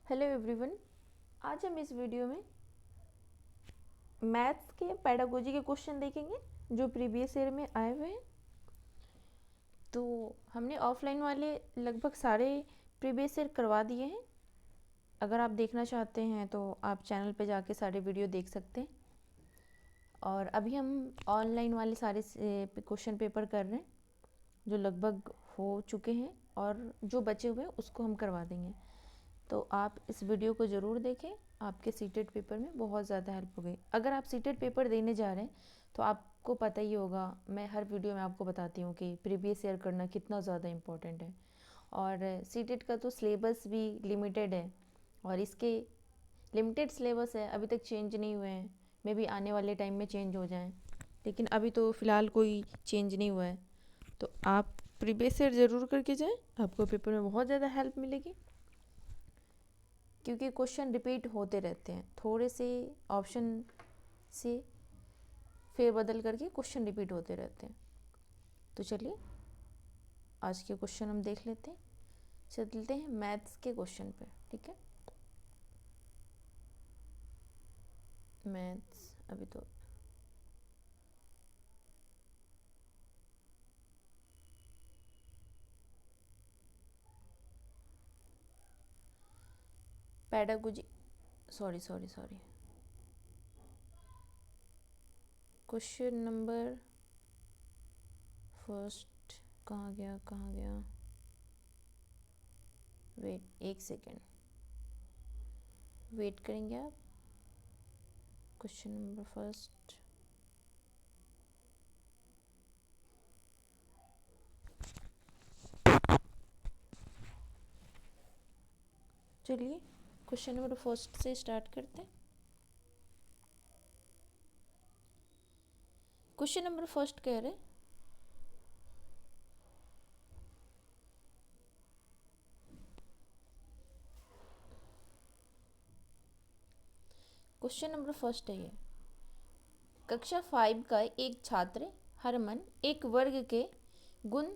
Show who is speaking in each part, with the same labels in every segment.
Speaker 1: Hello everyone. आज हम इस वीडियो में मैथ्स के पेडागोजी के क्वेश्चन देखेंगे जो प्रीवियस ईयर में आए हुए हैं। तो हमने ऑफलाइन वाले लगभग सारे प्रीवियस ईयर करवा दिए हैं। अगर आप देखना चाहते हैं तो आप चैनल पे जाके सारे वीडियो देख सकते हैं। और अभी हम ऑनलाइन वाले सारे क्वेश्चन पेपर कर रहे हैं जो लगभग हो चुके हैं, और जो बचे हुए हैं उसको हम करवा देंगे। तो आप इस वीडियो को ज़रूर देखें, आपके सीटेट पेपर में बहुत ज़्यादा हेल्प होगी। अगर आप सीटेट पेपर देने जा रहे हैं तो आपको पता ही होगा, मैं हर वीडियो में आपको बताती हूँ कि प्रीवियस ईयर करना कितना ज़्यादा इम्पोर्टेंट है। और सीटेट का तो सिलेबस भी लिमिटेड है, और इसके लिमिटेड सिलेबस है, अभी तक चेंज नहीं हुए हैं। मे भी आने वाले टाइम में चेंज हो जाएं, लेकिन अभी तो फ़िलहाल कोई चेंज नहीं हुआ है। तो आप प्रीवियस ईयर ज़रूर करके जाएं, आपको पेपर में बहुत ज़्यादा हेल्प मिलेगी, क्योंकि क्वेश्चन रिपीट होते रहते हैं। थोड़े से ऑप्शन से फेरबदल करके क्वेश्चन रिपीट होते रहते हैं। तो चलिए आज के क्वेश्चन हम देख लेते हैं। चलते हैं मैथ्स के क्वेश्चन पे, ठीक है। मैथ्स अभी तो pedagogy, sorry question number first कहाँ गया। वेट एक सेकेंड, वेट करेंगे आप। क्वेश्चन नंबर फर्स्ट, चलिए क्वेश्चन नंबर फर्स्ट से स्टार्ट करते हैं। क्वेश्चन नंबर फर्स्ट कह रहे हैं, क्वेश्चन नंबर फर्स्ट है ये। कक्षा 5 का एक छात्र हरमन एक वर्ग के गुण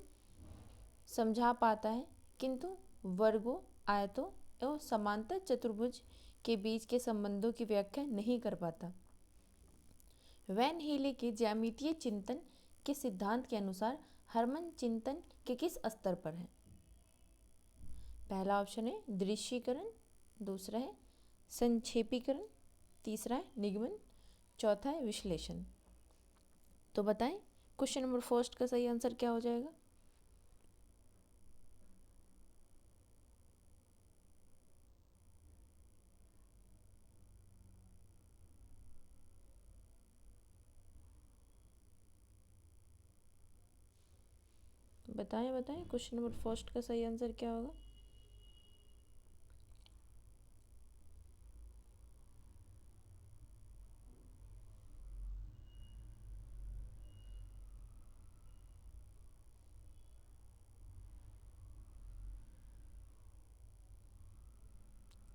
Speaker 1: समझा पाता है, किंतु वर्गों, आयतों एवं समांतर चतुर्भुज के बीच के संबंधों की व्याख्या नहीं कर पाता। वैन हीले के ज्यामितीय चिंतन के सिद्धांत के अनुसार हरमन चिंतन के किस स्तर पर है? पहला ऑप्शन है दृश्यीकरण, दूसरा है संक्षेपीकरण, तीसरा है निगमन, चौथा है विश्लेषण। तो बताएं क्वेश्चन नंबर फर्स्ट का सही आंसर क्या हो जाएगा? बताएं क्वेश्चन नंबर फर्स्ट का सही आंसर क्या होगा?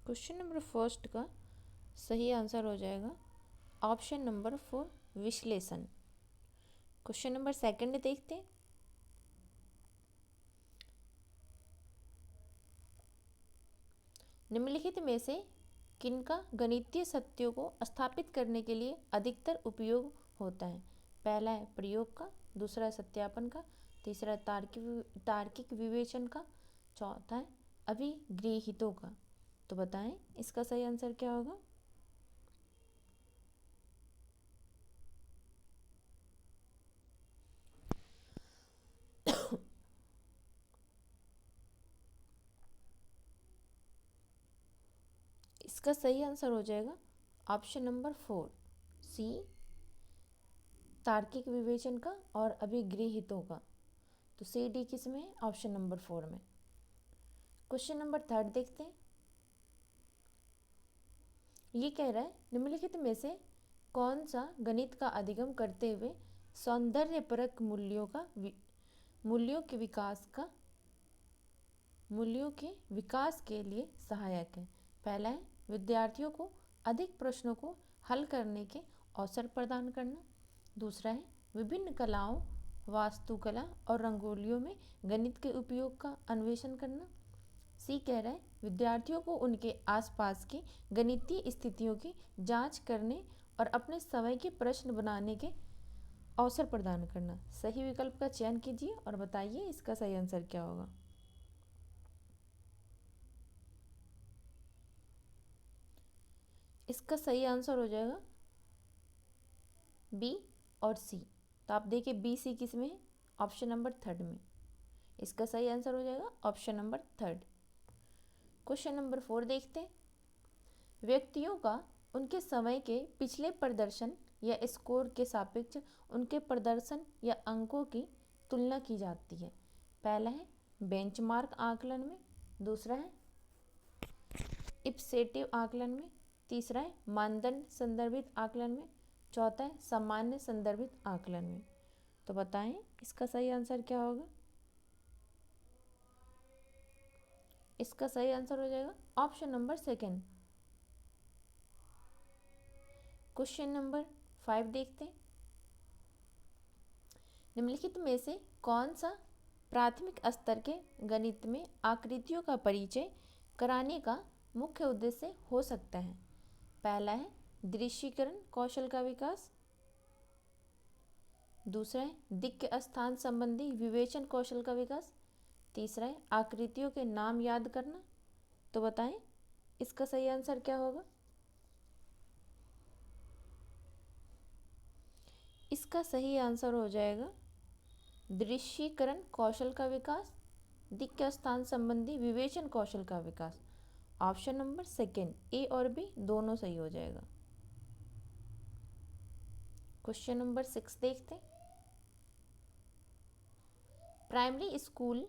Speaker 1: क्वेश्चन नंबर फर्स्ट का सही आंसर हो जाएगा ऑप्शन नंबर 4, विश्लेषण। क्वेश्चन नंबर सेकंड देखते हैं। निम्नलिखित में से किनका गणितीय सत्यों को स्थापित करने के लिए अधिकतर उपयोग होता है? पहला है प्रयोग का, दूसरा है सत्यापन का, तीसरा है तार्किक विवेचन का, चौथा है अभिगृहीतों का। तो बताएं इसका सही आंसर क्या होगा? इसका सही आंसर हो जाएगा ऑप्शन नंबर 4, सी, तार्किक विवेचन का और अभिगृहीतों का। तो सी डी किस में है? ऑप्शन नंबर 4 में। क्वेश्चन नंबर थर्ड देखते हैं। ये कह रहा है निम्नलिखित में से कौन सा गणित का अधिगम करते हुए सौंदर्यपरक मूल्यों के विकास के लिए सहायक है? पहला है विद्यार्थियों को अधिक प्रश्नों को हल करने के अवसर प्रदान करना, दूसरा है विभिन्न कलाओं, वास्तुकला और रंगोलियों में गणित के उपयोग का अन्वेषण करना, सी कह रहा है विद्यार्थियों को उनके आसपास की गणितीय स्थितियों की जांच करने और अपने समय के प्रश्न बनाने के अवसर प्रदान करना। सही विकल्प का चयन कीजिए और बताइए इसका सही आंसर क्या होगा। इसका सही आंसर हो जाएगा बी और सी। तो आप देखिए बी सी किस में है, ऑप्शन नंबर थर्ड में। इसका सही आंसर हो जाएगा option number third. Question number 4 देखते हैं। व्यक्तियों का उनके समय के पिछले प्रदर्शन या स्कोर के सापेक्ष उनके प्रदर्शन या अंकों की तुलना की जाती है। पहला है बेंचमार्क आकलन में, दूसरा है इप्सेटिव आकलन में, तीसरा है मानदंड संदर्भित आकलन में, चौथा है सामान्य संदर्भित आकलन में। तो बताएं इसका सही आंसर क्या होगा। इसका सही आंसर हो जाएगा option number second. Question number 5 देखते हैं। निम्नलिखित में से कौन सा प्राथमिक स्तर के गणित में आकृतियों का परिचय कराने का मुख्य उद्देश्य हो सकता है। पहला है दृश्यीकरण कौशल का विकास, दूसरा है दिक् स्थान संबंधी विवेचन कौशल का विकास, तीसरा है आकृतियों के नाम याद करना। तो बताएं इसका सही आंसर क्या होगा। इसका सही आंसर हो जाएगा दृश्यीकरण कौशल का विकास, दिक् स्थान संबंधी विवेचन कौशल का विकास। ऑप्शन नंबर सेकेंड, ए और बी दोनों सही हो जाएगा। क्वेश्चन नंबर 6 देखते हैं। प्राइमरी स्कूल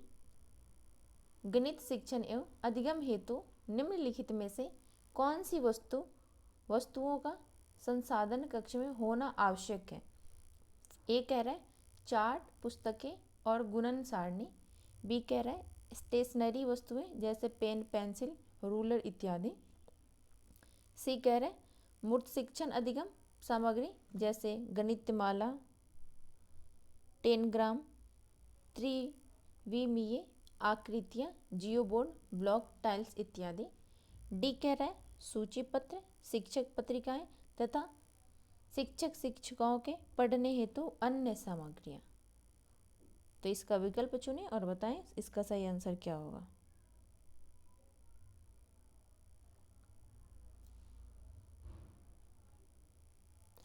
Speaker 1: गणित शिक्षण एवं अधिगम हेतु निम्नलिखित में से कौन सी वस्तुओं का संसाधन कक्ष में होना आवश्यक है। ए कह रहा है चार्ट, पुस्तकें और गुणन सारणी, बी कह रहा है स्टेशनरी वस्तुएं जैसे पेन, पेंसिल, रूलर इत्यादि, सी कह रहा है मूर्त शिक्षण अधिगम सामग्री जैसे गणितमाला, टेनग्राम, त्रिविमीय आकृतियाँ, जियोबोर्ड, ब्लॉक, टाइल्स इत्यादि, डी कह रहा है सूची पत्र, शिक्षक पत्रिकाएं तथा शिक्षक शिक्षिकाओं के पढ़ने हेतु अन्य सामग्रियाँ। तो इसका विकल्प चुनें और बताएं इसका सही आंसर क्या होगा।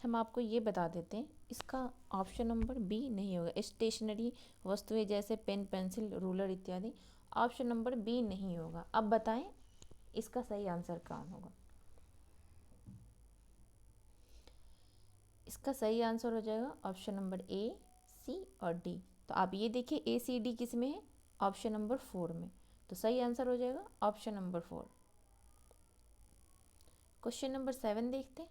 Speaker 1: हम आपको ये बता देते हैं इसका ऑप्शन नंबर बी नहीं होगा। स्टेशनरी वस्तुएं जैसे पेन, पेंसिल, रूलर इत्यादि, ऑप्शन नंबर बी नहीं होगा। अब बताएं इसका सही आंसर कौन होगा। इसका सही आंसर हो जाएगा ऑप्शन नंबर ए, सी और डी। तो आप ये देखिए ए सी डी किस में है, ऑप्शन नंबर 4 में। तो सही आंसर हो जाएगा ऑप्शन नंबर 4। क्वेश्चन नंबर 7 देखते हैं।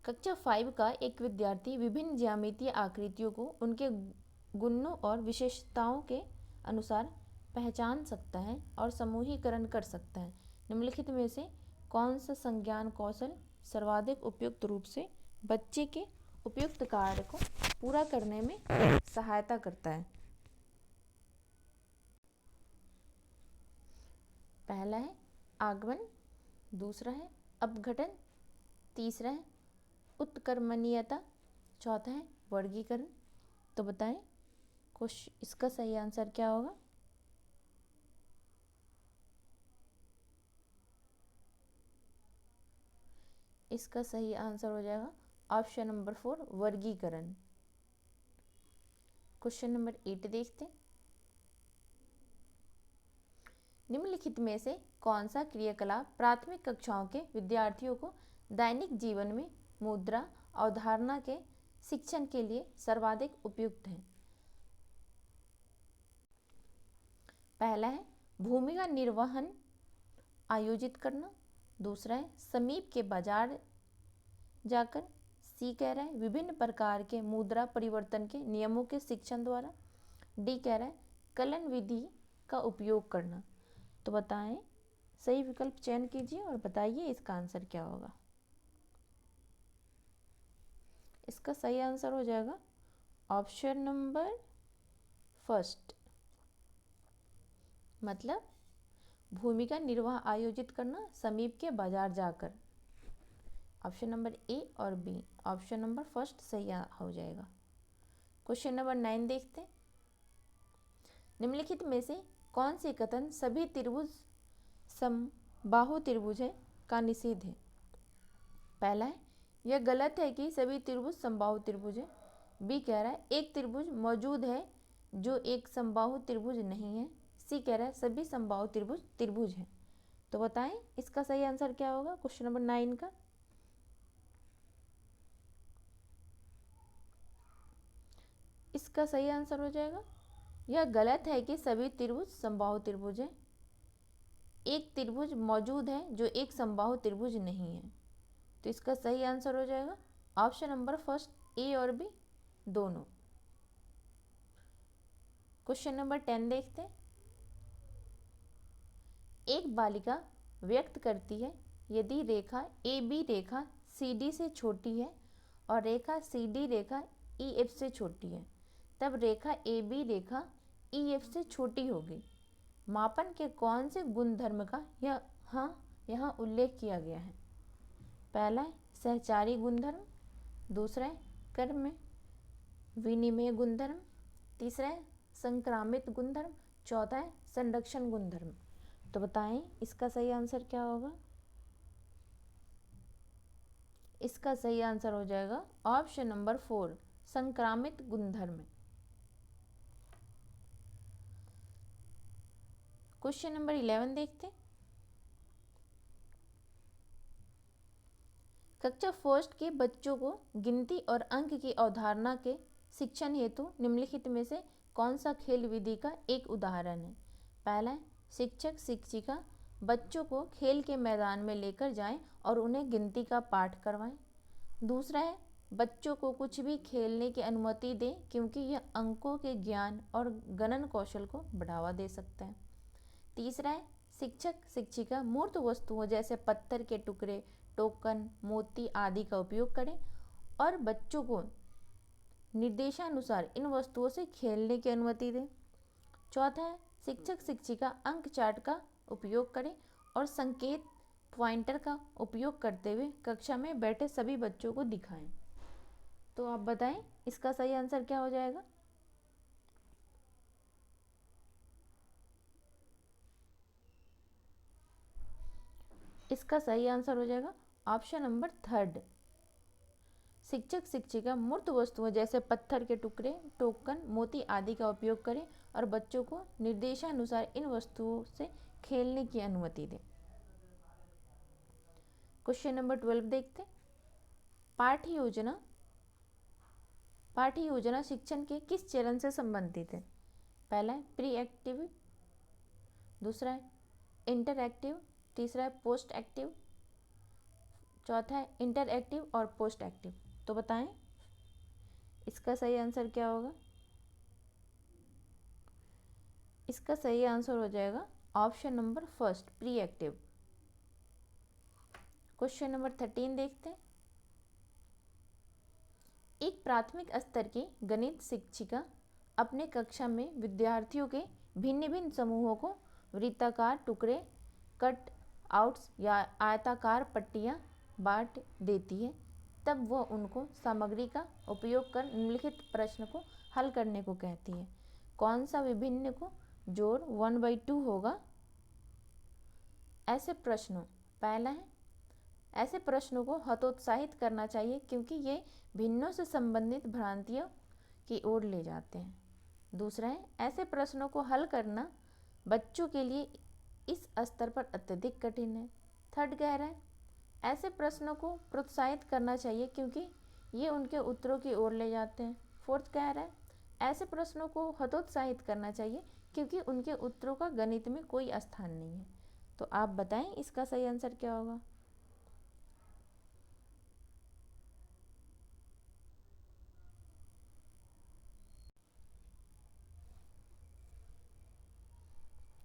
Speaker 1: कक्षा 5 का एक विद्यार्थी विभिन्न ज्यामितीय आकृतियों को उनके गुणों और विशेषताओं के अनुसार पहचान सकता है और समूहीकरण कर सकता है। निम्नलिखित में से कौन सा संज्ञान कौशल सर्वाधिक उपयुक्त रूप से बच्चे के उपयुक्त कार्य को पूरा करने में सहायता करता है। पहला है आगमन, दूसरा है अपघटन, तीसरा है उत्क्रमणीयता, चौथा है वर्गीकरण। तो बताएं इसका सही आंसर क्या होगा। इसका सही आंसर हो जाएगा ऑप्शन नंबर 4 वर्गीकरण। क्वेश्चन नंबर 8 देखते हैं। निम्नलिखित में से कौन सा क्रियाकलाप प्राथमिक कक्षाओं के विद्यार्थियों को दैनिक जीवन में मुद्रा अवधारणा के शिक्षण के लिए सर्वाधिक उपयुक्त है। पहला है भूमिका निर्वहन आयोजित करना, दूसरा है समीप के बाजार जाकर, सी कह रहा है विभिन्न प्रकार के मुद्रा परिवर्तन के नियमों के शिक्षण द्वारा, डी कह रहा है कलन विधि का उपयोग करना। तो बताएं सही विकल्प चयन कीजिए और बताइए इसका आंसर क्या होगा। इसका सही आंसर हो जाएगा ऑप्शन नंबर फर्स्ट। मतलब भूमिका निर्वाह आयोजित करना, समीप के बाजार जाकर। ऑप्शन नंबर ए और बी, ऑप्शन नंबर फर्स्ट सही हो जाएगा। क्वेश्चन नंबर 9 देखते हैं। निम्नलिखित में से कौन से कथन सभी त्रिभुज समबाहु त्रिभुज है का निषेध है? पहला है, यह गलत है कि सभी त्रिभुज समबाहु त्रिभुज है। बी कह रहा है एक त्रिभुज मौजूद है जो एक समबाहु त्रिभुज नहीं है। सी कह रहा है सभी समबाहु त्रिभुज त्रिभुज है। तो बताएं इसका सही आंसर क्या होगा क्वेश्चन नंबर 9 का? इसका सही आंसर हो जाएगा, यह गलत है कि सभी त्रिभुज समबाहु त्रिभुज है। एक त्रिभुज मौजूद है जो एक समबाहु त्रिभुज नहीं है। तो इसका सही आंसर हो जाएगा ऑप्शन नंबर फर्स्ट ए और बी दोनों। क्वेश्चन नंबर 10 देखते हैं। एक बालिका व्यक्त करती है यदि रेखा A B Rekha C D से छोटी है और रेखा सी डी रेखा ई एफ से छोटी है, तब रेखा A B Rekha E F से छोटी होगी। मापन के कौन से गुणधर्म का यहाँ उल्लेख किया गया है? पहला है सहचारी गुणधर्म, दूसरा है कर्म विनिमय गुणधर्म, तीसरा है संक्रामित गुणधर्म, चौथा है संरक्षण गुणधर्म। तो बताएं इसका सही आंसर क्या होगा? इसका सही आंसर हो जाएगा ऑप्शन नंबर 4 संक्रामित गुणधर्म। क्वेश्चन नंबर 11 देखते हैं। कक्षा फर्स्ट के बच्चों को गिनती और अंक की अवधारणा के शिक्षण हेतु निम्नलिखित में से कौन सा खेल विधि का एक उदाहरण है? पहला है शिक्षक शिक्षिका बच्चों को खेल के मैदान में लेकर जाएं और उन्हें गिनती का पाठ करवाएं। दूसरा है बच्चों को कुछ भी खेलने की अनुमति दें क्योंकि यह अंकों के ज्ञान और गणन कौशल को बढ़ावा दे सकता है। तीसरा है शिक्षक शिक्षिका मूर्त वस्तुओं जैसे पत्थर के टुकड़े, टोकन, मोती आदि का उपयोग करें और बच्चों को निर्देशानुसार इन वस्तुओं से खेलने की अनुमति दें। चौथा है शिक्षक शिक्षिका अंक चार्ट का उपयोग करें और संकेत पॉइंटर का उपयोग करते हुए कक्षा में बैठे सभी बच्चों को दिखाएं। तो आप बताएं इसका सही आंसर क्या हो जाएगा? इसका सही आंसर हो जाएगा ऑप्शन नंबर 3 शिक्षक शिक्षिका मूर्त वस्तुओं जैसे पत्थर के टुकड़े, टोकन, मोती आदि का उपयोग करें और बच्चों को निर्देशानुसार इन वस्तुओं से खेलने की अनुमति दें। क्वेश्चन नंबर 12 देखते हैं। पाठ्य योजना शिक्षण के किस चरण से संबंधित है? पहला है प्री एक्टिव, दूसरा है इंटरएक्टिव, तीसरा है पोस्ट एक्टिव, चौथा है इंटरएक्टिव और पोस्ट एक्टिव। तो बताएं इसका सही आंसर क्या होगा? इसका सही आंसर हो जाएगा option number first pre active. Question number 13 देखते हैं। एक प्राथमिक स्तर की गणित शिक्षिका अपने कक्षा में विद्यार्थियों के भिन्न भिन्न समूहों को वृत्ताकार टुकड़े, कट आउट्स या आयताकार पट्टियाँ बांट देती है, तब वह उनको सामग्री का उपयोग कर निम्नलिखित प्रश्न को हल करने को कहती है। कौन सा विभिन्न को जोड़ 1/2 होगा? ऐसे प्रश्नों पहला है ऐसे प्रश्नों को हतोत्साहित करना चाहिए क्योंकि ये भिन्नों से संबंधित भ्रांतियों की ओर ले जाते हैं। दूसरा है ऐसे प्रश्नों को हल करना बच्चों के लिए इस स्तर पर अत्यधिक कठिन है। थर्ड कह रहा है ऐसे प्रश्नों को प्रोत्साहित करना चाहिए क्योंकि ये उनके उत्तरों की ओर ले जाते हैं। फोर्थ कह रहा है ऐसे प्रश्नों को हतोत्साहित करना चाहिए क्योंकि उनके उत्तरों का गणित में कोई स्थान नहीं है। तो आप बताएं इसका सही आंसर क्या होगा?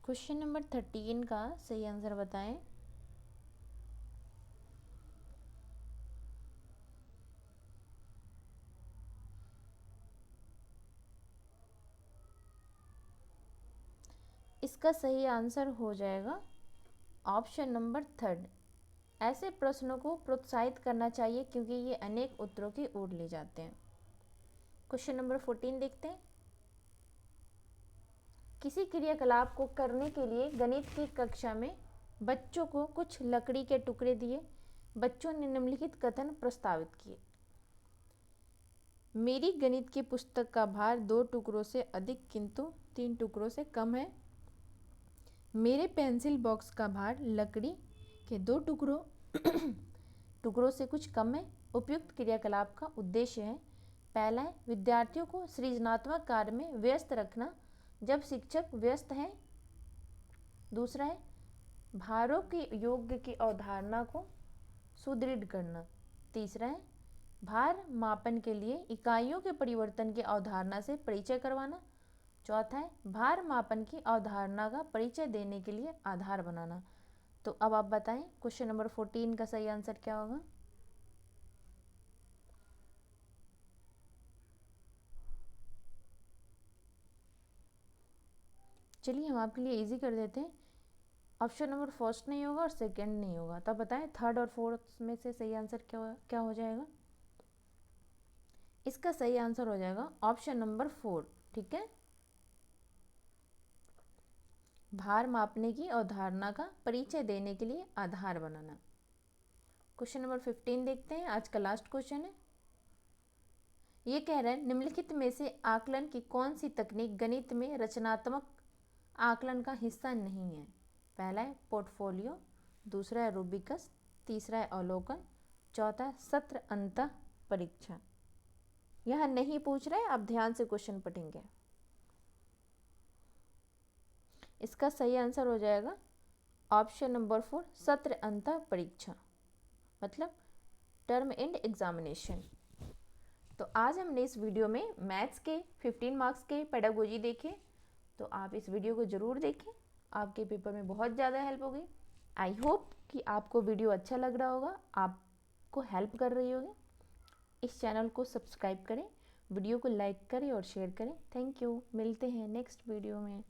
Speaker 1: क्वेश्चन नंबर 13 का सही आंसर बताएं। इसका सही आंसर हो जाएगा ऑप्शन नंबर 3। ऐसे प्रश्नों को प्रोत्साहित करना चाहिए क्योंकि ये अनेक उत्तरों की ओर ले जाते हैं। क्वेश्चन नंबर 14 देखते हैं। किसी क्रियाकलाप को करने के लिए गणित की कक्षा में बच्चों को कुछ लकड़ी के टुकड़े दिए। बच्चों ने निम्नलिखित कथन प्रस्तावित किए। मेरी गणित की पुस्तक का भार 2 टुकड़ों से अधिक किंतु 3 टुकड़ों से कम है। मेरे पेंसिल बॉक्स का भार लकड़ी के 2 टुकड़ों से कुछ कम है। उपयुक्त क्रियाकलाप का उद्देश्य है, पहला है विद्यार्थियों को सृजनात्मक कार्य में व्यस्त रखना जब शिक्षक व्यस्त हैं। दूसरा है भारों के योग की अवधारणा को सुदृढ़ करना। तीसरा है भार मापन के लिए इकाइयों के परिवर्तन की अवधारणा से परिचय करवाना। चौथा है भार मापन की अवधारणा का परिचय देने के लिए आधार बनाना। तो अब आप बताएं क्वेश्चन नंबर 14 का सही आंसर क्या होगा। चलिए हम आपके लिए इजी कर देते हैं। ऑप्शन नंबर फर्स्ट नहीं होगा और सेकंड नहीं होगा, तो बताएं थर्ड और फोर्थ में से सही आंसर क्या हो जाएगा। इसका सही आंसर हो जाएगा ऑप्शन नंबर 4। ठीक है, भार मापने की अवधारणा का परिचय देने के लिए आधार बनाना। क्वेश्चन नंबर 15 देखते हैं, आज का लास्ट क्वेश्चन है। ये कह रहे हैं निम्नलिखित में से आकलन की कौन सी तकनीक गणित में रचनात्मक आकलन का हिस्सा नहीं है। पहला है पोर्टफोलियो, दूसरा है रूबिकस, तीसरा है अवलोकन, चौथा है सत्र अंतः परीक्षा। यह नहीं पूछ रहे, आप ध्यान से क्वेश्चन पढ़ेंगे। इसका सही आंसर हो जाएगा ऑप्शन नंबर 4 सत्र अंतः परीक्षा, मतलब टर्म एंड एग्जामिनेशन। तो आज हमने इस वीडियो में मैथ्स के 15 मार्क्स के पेडागोजी देखे, तो आप इस वीडियो को ज़रूर देखें, आपके पेपर में बहुत ज़्यादा हेल्प होगी। आई होप कि आपको वीडियो अच्छा लग रहा होगा, आपको हेल्प कर रही होगी। इस चैनल को सब्सक्राइब करें, वीडियो को लाइक करें और शेयर करें। थैंक यू, मिलते हैं नेक्स्ट वीडियो में।